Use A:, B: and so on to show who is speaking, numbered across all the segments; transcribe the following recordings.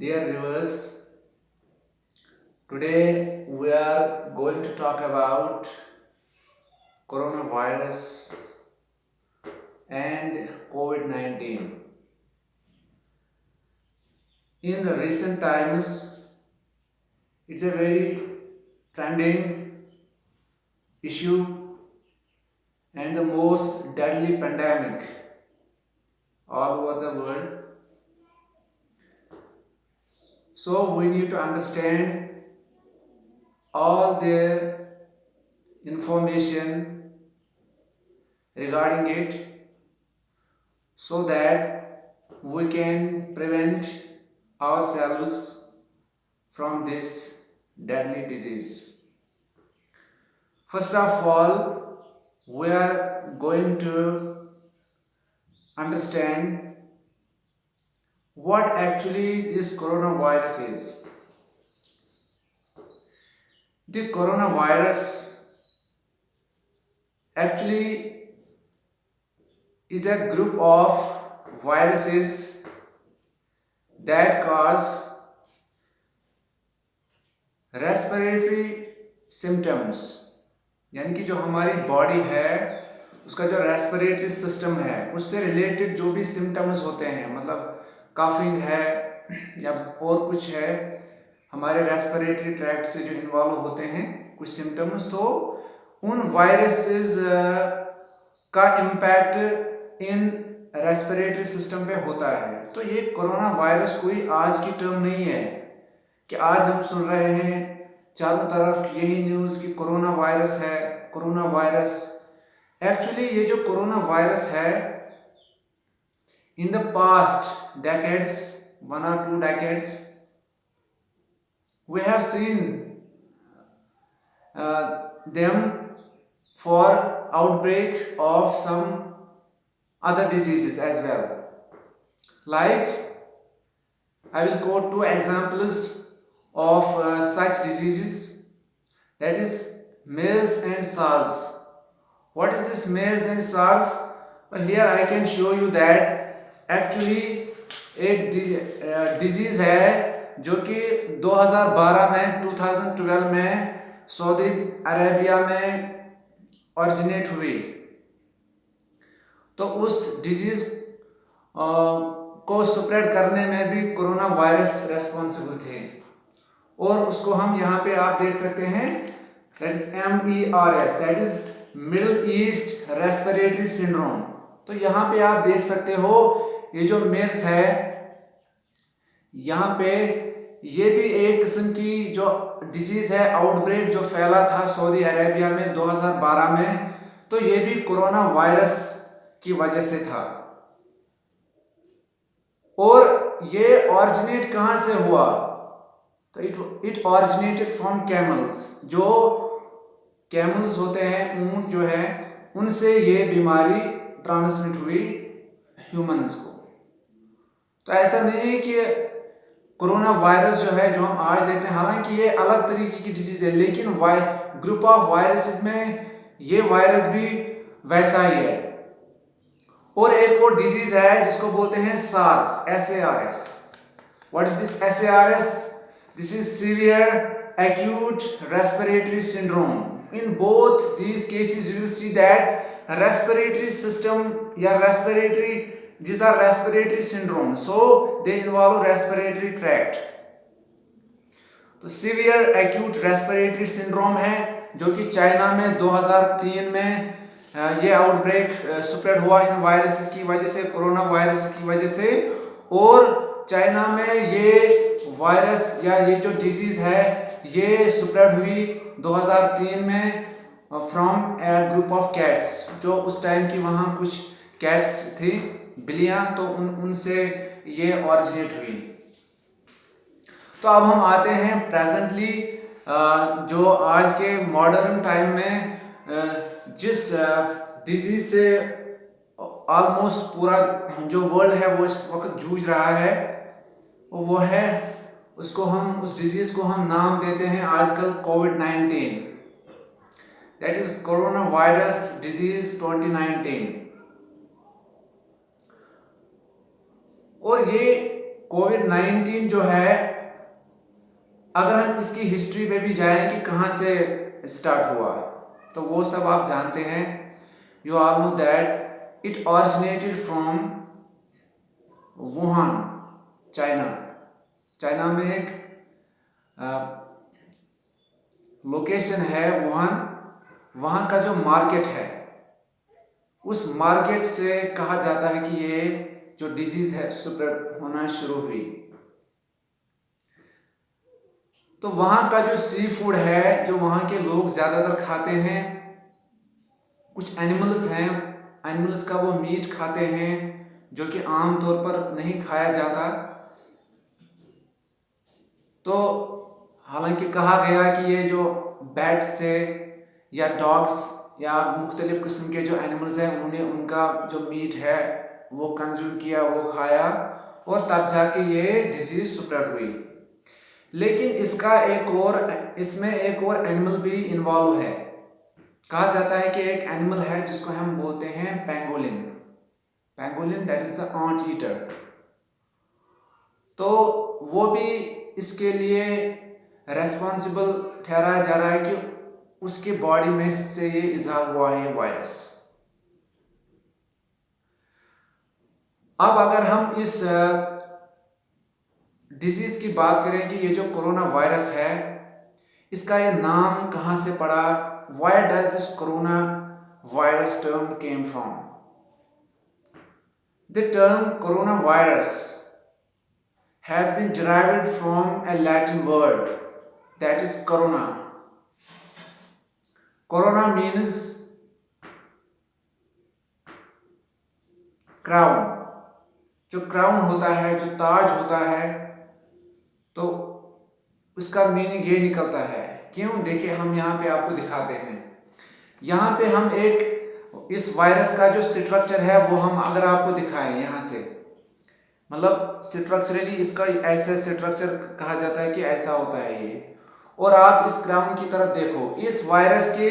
A: Dear viewers, today we are going to talk about coronavirus and COVID-19. In recent times, it's a very trending issue and the most deadly pandemic all over the world. So we need to understand all the information regarding it so that we can prevent ourselves from this deadly disease. First of all, we are going to understand what actually this coronavirus is. The coronavirus actually is a group of viruses that cause respiratory symptoms, यानी कि जो हमारी body है उसका जो respiratory system है उससे related जो भी सिम्टम्स होते हैं, मतलब काफिंग है या और कुछ है, हमारे रेस्पिरेटरी ट्रैक्ट से जो इन्वॉल्व होते हैं कुछ सिम्टम्स, तो उन वायरसेस का इम्पैक्ट इन रेस्पिरेटरी सिस्टम पे होता है। तो ये कोरोना वायरस कोई आज की टर्म नहीं है कि आज हम सुन रहे हैं चारों तरफ यही न्यूज़ कि कोरोना वायरस है, कोरोना वायरस। एक्चुअली ये जो कोरोना वायरस है, in the past decades, 1 or 2 decades, we have seen them for outbreak of some other diseases as well. Like, I will quote 2 examples of such diseases, that is MERS and SARS. What is this MERS and SARS? Here I can show you that actually एक disease है जो कि 2012 में 2012 में Saudi Arabia में originate हुई। तो उस डिजीज को स्प्रेड करने में भी कोरोना वायरस रेस्पॉन्सिबल थे, और उसको हम यहाँ पे आप देख सकते हैं, that is MERS, that is middle east respiratory syndrome. तो यहाँ पे आप देख सकते हो ये जो मेर्स है, यहाँ पे ये भी एक किस्म की जो डिजीज है, आउटब्रेक जो फैला था सऊदी अरेबिया में 2012 में, तो ये भी कोरोना वायरस की वजह से था। और ये ऑरिजिनेट कहाँ से हुआ? तो इट ऑरिजिनेटेड फ्रॉम कैमल्स। जो कैमल्स होते हैं, ऊंट जो है, उनसे ये बीमारी ट्रांसमिट हुई ह्यूमंस को। तो ऐसा नहीं है कि कोरोना वायरस जो है जो हम आज देख रहे हैं, हालांकि ये अलग तरीके की डिजीज है, लेकिन ग्रुप ऑफ वायरसेस में ये वायरस भी वैसा ही है। और एक और डिजीज है जिसको बोलते हैं SARS, SARS। What is this SARS? This is severe acute respiratory syndrome. In both these cases you will see that respiratory system या respiratory, these are respiratory syndrome, so they involve respiratory tract. तो severe acute respiratory syndrome है जो कि China में 2003 में ये outbreak spread हुआ इन viruses की वजह से, कोरोना वायरस की वजह से। और चाइना में ये वायरस या ये जो डिजीज है ये स्प्रेड हुई 2003 में from A group of cats, जो उस टाइम की वहाँ कुछ कैट्स थी, बिल्लियाँ, तो उनसे ये ऑरिजिनेट हुई। तो अब हम आते हैं प्रेजेंटली जो आज के मॉडर्न टाइम में जिस डिजीज से ऑलमोस्ट पूरा जो वर्ल्ड है वो इस वक्त जूझ रहा है, वो है, उसको हम, उस डिजीज को हम नाम देते हैं आजकल COVID-19, that is corona virus disease 2019। और ये कोविड-19 जो है, अगर हम इसकी हिस्ट्री में भी जाएं कि कहाँ से स्टार्ट हुआ, तो वो सब आप जानते हैं। You all know that it originated from Wuhan, China. China में एक लोकेशन है वुहान, वहाँ का जो मार्केट है, उस मार्केट से कहा जाता है कि ये जो डिजीज है स्प्रेड होना शुरू हुई। तो वहाँ का जो सी फूड है, जो वहाँ के लोग ज़्यादातर खाते हैं, कुछ एनिमल्स हैं, एनिमल्स का वो मीट खाते हैं जो कि आम तौर पर नहीं खाया जाता। तो हालांकि कहा गया कि ये जो बैट्स थे या डॉग्स या मुख्तलिफ किस्म के जो एनिमल्स हैं, उन्होंने उनका जो मीट है वो कंज्यूम किया, वो खाया, और तब जाके ये डिजीज स्प्रेड हुई। लेकिन इसमें एक और एनिमल भी इन्वॉल्व है। कहा जाता है कि एक एनिमल है जिसको हम बोलते हैं pangolin. Pangolin, that is the anteater. तो वो भी इसके लिए रेस्पॉन्सिबल ठहराया जा रहा है कि उसके बॉडी में से ये इज़हार हुआ है वायरस। अब अगर हम इस डिजीज की बात करें कि ये जो कोरोना वायरस है, इसका ये नाम कहाँ से पड़ा, where does this corona virus term came from? The term coronavirus has been derived from a Latin word, that is corona. Corona means crown। जो क्राउन होता है, जो ताज होता है, तो उसका मीनिंग ये निकलता है। क्यों? देखिए, हम यहाँ पे आपको दिखाते हैं। यहाँ पे हम एक इस वायरस का जो स्ट्रक्चर है वो हम अगर आपको दिखाएं यहाँ से, मतलब स्ट्रक्चरली इसका ऐसा स्ट्रक्चर कहा जाता है कि ऐसा होता है ये। और आप इस क्राउन की तरफ देखो, इस वायरस के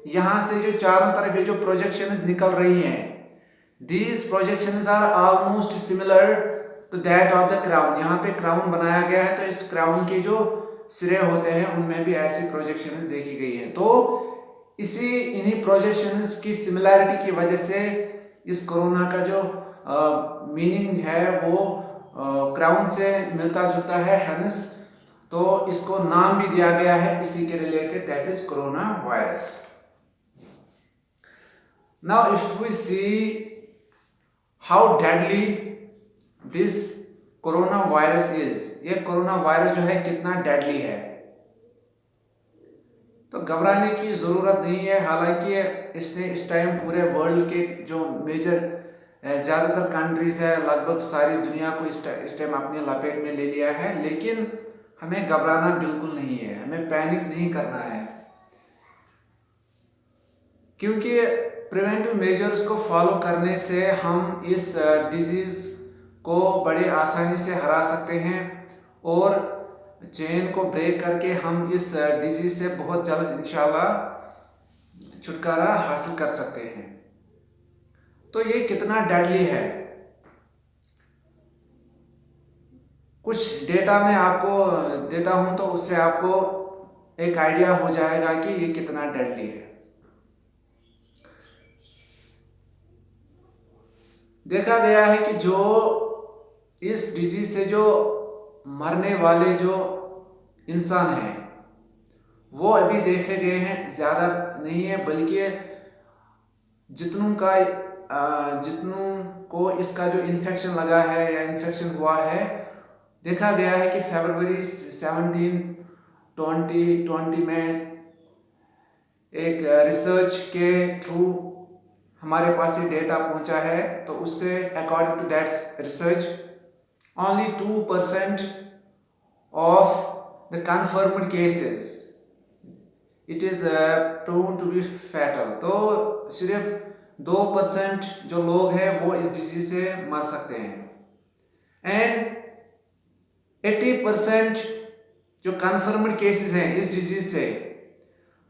A: यहाँ से जो चारों तरफ ये जो प्रोजेक्शंस निकल रही हैं, these projections are almost similar to that of the crown। यहाँ पे क्राउन बनाया गया है, तो इस क्राउन के जो सिरे होते हैं उनमें भी ऐसी प्रोजेक्शंस देखी गई हैं। तो इन्हीं प्रोजेक्शंस की सिमिलैरिटी की वजह से इस कोरोना का जो मीनिंग है वो क्राउन से मिलता जुलता है, हेंस तो इसको नाम भी दिया गया है इसी के related, that is coronavirus. Now if we see how deadly this coronavirus is, ये कोरोना वायरस जो है कितना डेडली है, तो घबराने की ज़रूरत नहीं है। हालांकि इसने इस टाइम पूरे वर्ल्ड के जो मेजर ज़्यादातर कंट्रीज़ है, लगभग सारी दुनिया को इस टाइम अपने लपेट में ले लिया है, लेकिन हमें घबराना बिल्कुल नहीं है, हमें पैनिक नहीं करना है, क्योंकि प्रिवेंटिव मेजर्स को फॉलो करने से हम इस डिजीज़ को बड़े आसानी से हरा सकते हैं और चेन को ब्रेक करके हम इस डिजीज़ से बहुत जल्द इंशाल्लाह छुटकारा हासिल कर सकते हैं। तो ये कितना डेडली है, कुछ डेटा मैं आपको देता हूं तो उससे आपको एक आइडिया हो जाएगा कि ये कितना डेडली है। देखा गया है कि जो इस डिजीज से जो मरने वाले जो इंसान हैं वो अभी देखे गए हैं ज़्यादा नहीं है, बल्कि जितनों को इसका जो इन्फेक्शन लगा है या इन्फेक्शन हुआ है, देखा गया है कि फरवरी 17, 2020 में एक रिसर्च के थ्रू हमारे पास ये डेटा पहुंचा है। तो उससे according to that research only 2% of the confirmed cases it is proven to be fatal। तो सिर्फ 2% जो लोग हैं वो इस डिजीज से मर सकते हैं, एंड 80% जो कन्फर्म्ड केसेस हैं इस डिजीज से,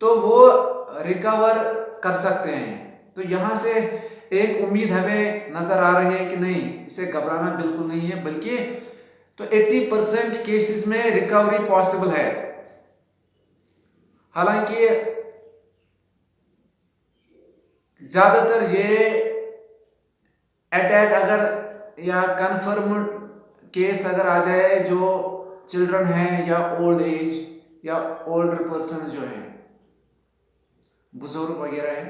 A: तो वो रिकवर कर सकते हैं। तो यहाँ से एक उम्मीद हमें नज़र आ रही है कि नहीं, इसे घबराना बिल्कुल नहीं है, बल्कि तो 80% केसेस में रिकवरी पॉसिबल है। हालांकि ज्यादातर ये अटैक अगर या कन्फर्म केस अगर आ जाए जो चिल्ड्रन हैं या ओल्ड एज या ओल्डर पर्सन जो हैं, बुजुर्ग वगैरह हैं,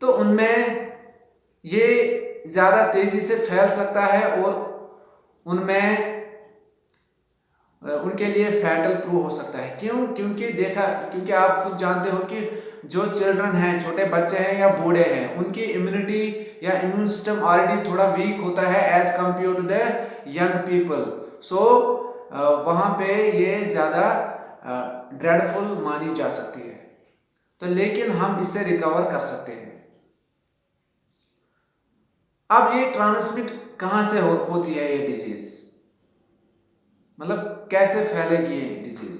A: तो उनमें ये ज़्यादा तेज़ी से फैल सकता है और उनमें उनके लिए फैटल प्रूव हो सकता है। क्यों? क्योंकि आप खुद जानते हो कि जो चिल्ड्रन हैं, छोटे बच्चे हैं या बूढ़े हैं, उनकी इम्यूनिटी या इम्यून सिस्टम ऑलरेडी थोड़ा वीक होता है as compare to the young people. So वहाँ पे ये ज़्यादा ड्रेडफुल मानी जा सकती है। तो लेकिन हम इससे रिकवर कर सकते हैं। अब ये ट्रांसमिट कहाँ से होती है ये डिजीज, मतलब कैसे फैलेगी ये disease?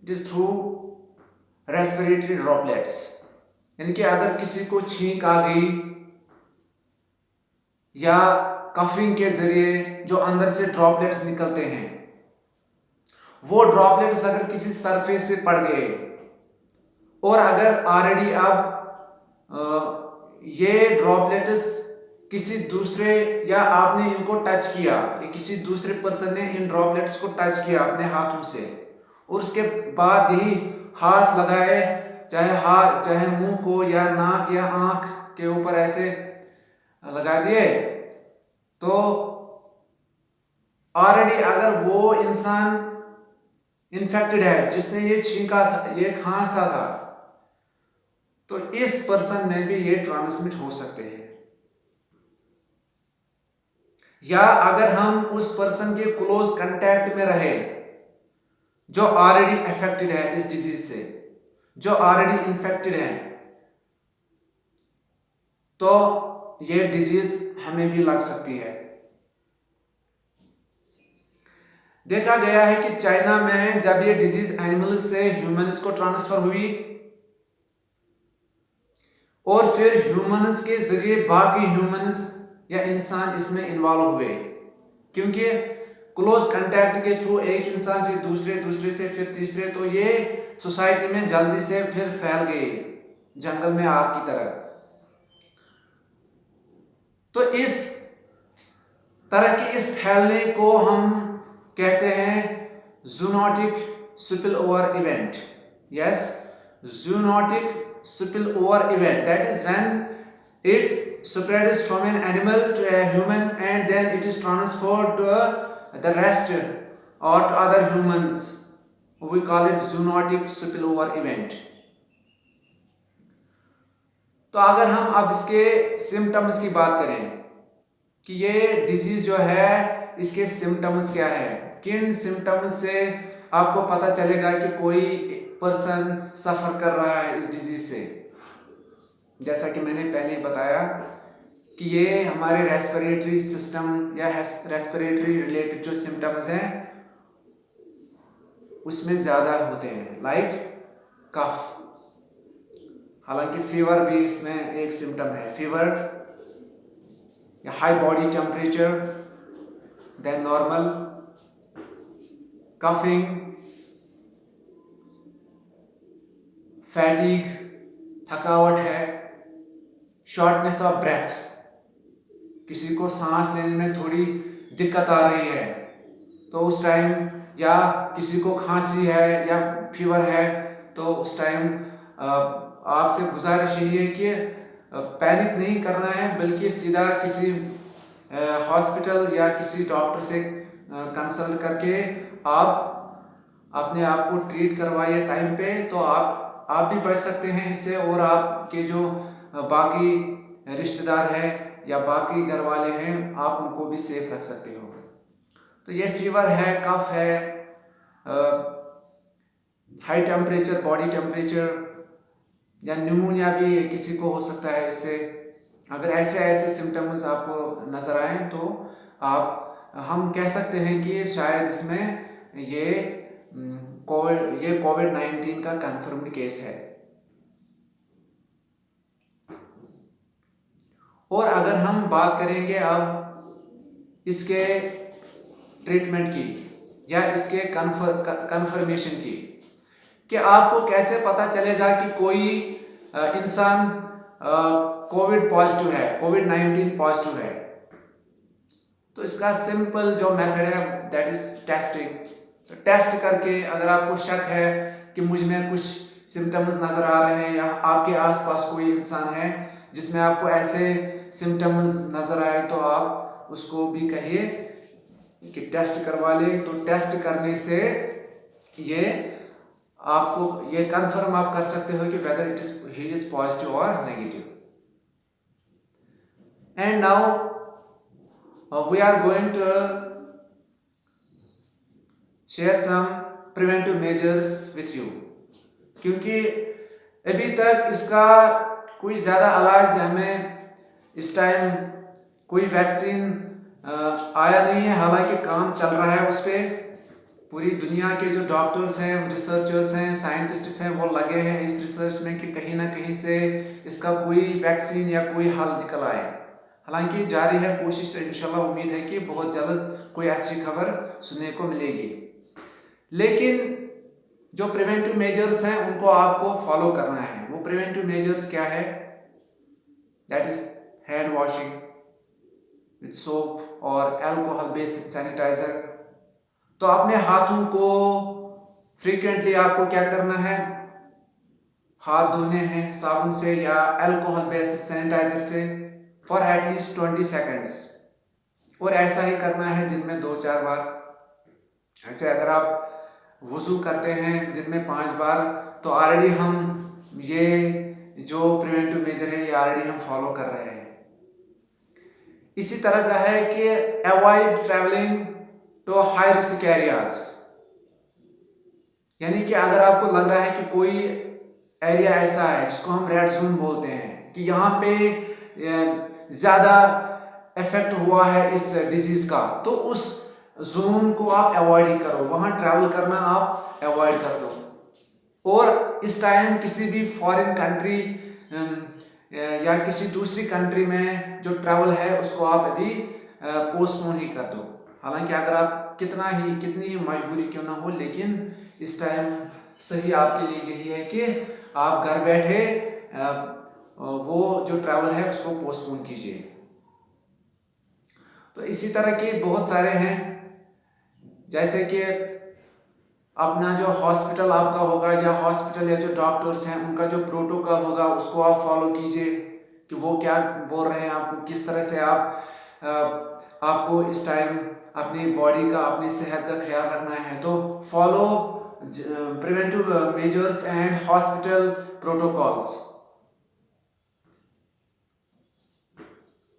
A: It is through respiratory droplets, यानी कि अगर किसी को छींक आ गई या कफिंग के जरिए जो अंदर से ड्रॉपलेट्स निकलते हैं, वो ड्रॉपलेट्स अगर किसी सरफेस पे पड़ गए और अगर ऑलरेडी अब ये ड्रॉपलेट्स किसी दूसरे या आपने इनको टच किया या किसी दूसरे पर्सन ने इन ड्रॉपलेट्स को टच किया अपने हाथों से और उसके बाद यही हाथ लगाए, चाहे मुंह को या नाक या आंख के ऊपर ऐसे लगा दिए, तो ऑलरेडी अगर वो इंसान इन्फेक्टेड है जिसने ये छींका था, ये खांसा था, तो इस पर्सन में भी ये ट्रांसमिट हो सकते हैं। या अगर हम उस पर्सन के क्लोज कांटेक्ट में रहे जो ऑलरेडी अफेक्टेड है इस डिजीज से, जो ऑलरेडी इन्फेक्टेड है, तो ये डिजीज हमें भी लग सकती है। देखा गया है कि चाइना में जब ये डिजीज एनिमल्स से ह्यूमन्स को ट्रांसफर हुई और फिर ह्यूमन्स के जरिए बाकी ह्यूमन्स या इंसान इसमें इन्वॉल्व हुए, क्योंकि क्लोज कांटेक्ट के थ्रू एक इंसान से दूसरे से फिर तीसरे, तो ये सोसाइटी में जल्दी से फिर फैल गए जंगल में आग की तरह। तो इस तरह के इस फैलने को हम कहते हैं zoonotic spill over event. Yes, zoonotic spill over event, that is when it spreads from an animal to a human and then it is transferred to the rest or to other humans. We call it zoonotic spill over event. तो अगर हम अब इसके symptoms की बात करें कि ये डिजीज जो है इसके सिम्टम्स क्या है, किन सिम्टम्स से आपको पता चलेगा कि कोई पर्सन सफर कर रहा है इस डिजीज से। जैसा कि मैंने पहले ही बताया कि ये हमारे रेस्पिरेटरी सिस्टम या रेस्पिरेटरी रिलेटेड जो सिम्टम्स हैं उसमें ज़्यादा होते हैं, लाइक कफ। हालांकि फीवर भी इसमें एक सिम्टम है, फीवर या high body temperature then normal, coughing, fatigue, थकावट है, शॉर्टनेस ऑफ ब्रेथ, किसी को सांस लेने में थोड़ी दिक्कत आ रही है तो उस टाइम, या किसी को खांसी है या फीवर है तो उस टाइम आपसे गुजारिश यही है कि पैनिक नहीं करना है, बल्कि सीधा किसी हॉस्पिटल या किसी डॉक्टर से कंसल्ट करके आप अपने आप को ट्रीट करवाइए टाइम पे, तो आप भी बच सकते हैं इससे और आपके जो बाकी रिश्तेदार हैं या बाकी घर वाले हैं आप उनको भी सेफ रख सकते हो। तो ये फीवर है, कफ है, हाई टेम्परेचर, बॉडी टेम्परेचर, या निमोनिया भी किसी को हो सकता है इससे। अगर ऐसे सिम्टम्स आपको नज़र आए तो हम कह सकते हैं कि शायद इसमें ये कोविड-19 का कंफर्म्ड केस है। और अगर हम बात करेंगे अब इसके ट्रीटमेंट की या इसके कन्फर्मेशन की, कि आपको कैसे पता चलेगा कि कोई इंसान कोविड पॉजिटिव है, कोविड-19 पॉजिटिव है। तो इसका सिंपल जो मेथड है दैट इज टेस्टिंग। तो टेस्ट करके अगर आपको शक है कि मुझ में कुछ सिम्टम्स नज़र आ रहे हैं या आपके आसपास कोई इंसान है जिसमें आपको ऐसे सिम्टम्स नज़र आए, तो आप उसको भी कहिए कि टेस्ट करवा ले। तो टेस्ट करने से ये आपको ये कंफर्म आप कर सकते हो कि वेदर ही इज पॉजिटिव और negative. And now we are going to share some preventive measures with you, क्योंकि अभी तक इसका कोई ज़्यादा इलाज हमें इस टाइम कोई वैक्सीन आया नहीं है। हालांकि काम चल रहा है उस पर। पूरी दुनिया के जो डॉक्टर्स हैं, रिसर्चर्स हैं, साइंटिस्ट्स हैं, वो लगे हैं इस रिसर्च में कि कहीं ना कहीं से इसका कोई वैक्सीन या कोई हल निकल आए। हालांकि जारी है कोशिश, तो इंशाल्लाह उम्मीद है कि बहुत जल्द कोई अच्छी खबर सुनने को मिलेगी। लेकिन जो प्रिवेंटिव मेजर्स हैं उनको आपको फॉलो करना है। वो प्रिवेंटिव मेजर्स क्या है? That is hand washing with soap और अल्कोहल बेस्ड सैनिटाइजर। तो अपने हाथों को फ्रीक्वेंटली आपको क्या करना है? हाथ धोने हैं साबुन से या अल्कोहल बेस्ड सैनिटाइजर से फॉर एटलीस्ट 20 सेकेंड्स। और ऐसा ही करना है दिन में 2-4 बार। ऐसे अगर आप वुज़ू करते हैं दिन में 5 बार, तो ऑलरेडी हम ये जो प्रिवेंटिव मेजर है ये ऑलरेडी हम फॉलो कर रहे हैं। इसी तरह का है कि avoid travelling to high risk areas, यानी कि अगर आपको लग रहा है कि कोई एरिया ऐसा है जिसको हम रेड जोन बोलते हैं कि यहाँ पे ज़्यादा इफेक्ट हुआ है इस डिजीज़ का, तो उस जोन को आप अवॉइड करो, वहाँ ट्रैवल करना आप अवॉइड कर दो। और इस टाइम किसी भी फॉरेन कंट्री या किसी दूसरी कंट्री में जो ट्रैवल है उसको आप अभी पोस्टपोन ही कर दो। हालांकि अगर आप कितनी ही मजबूरी क्यों ना हो, लेकिन इस टाइम सही आपके लिए यही है कि आप घर बैठे वो जो ट्रैवल है उसको पोस्टपोन कीजिए। तो इसी तरह के बहुत सारे हैं, जैसे कि अपना जो हॉस्पिटल आपका होगा या हॉस्पिटल या जो डॉक्टर्स हैं उनका जो प्रोटोकॉल होगा उसको आप फॉलो कीजिए कि वो क्या बोल रहे हैं आपको, किस तरह से आपको इस टाइम अपनी बॉडी का, अपनी सेहत का ख्याल रखना है। तो follow preventive measures and hospital protocols.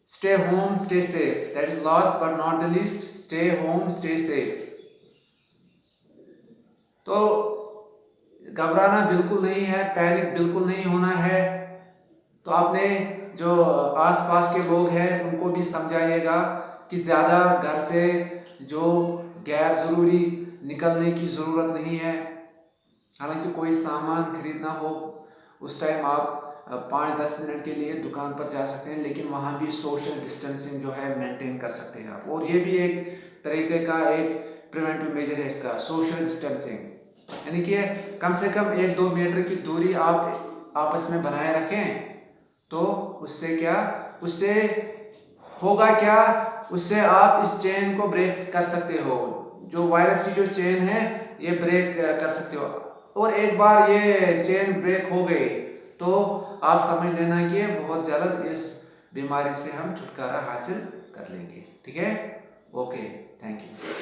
A: Stay home stay safe, that is last but not the least, stay home stay safe. तो घबराना बिल्कुल नहीं है, पैनिक बिल्कुल नहीं होना है। तो अपने जो आसपास के लोग हैं उनको भी समझाइएगा कि ज़्यादा घर से जो गैर ज़रूरी निकलने की ज़रूरत नहीं है। हालांकि कोई सामान खरीदना हो उस टाइम आप 5-10 मिनट के लिए दुकान पर जा सकते हैं, लेकिन वहाँ भी सोशल डिस्टेंसिंग जो है मेंटेन कर सकते हैं आप। और ये भी एक तरीके का एक प्रिवेंटिव मेजर है इसका, सोशल डिस्टेंसिंग, यानी कि कम से कम 1-2 मीटर की दूरी आप आपस में बनाए रखें। तो उससे होगा क्या, उससे आप इस चेन को ब्रेक कर सकते हो, जो वायरस की जो चेन है ये ब्रेक कर सकते हो। और एक बार ये चेन ब्रेक हो गई तो आप समझ लेना कि बहुत जल्द इस बीमारी से हम छुटकारा हासिल कर लेंगे। ठीक है, ओके, थैंक यू।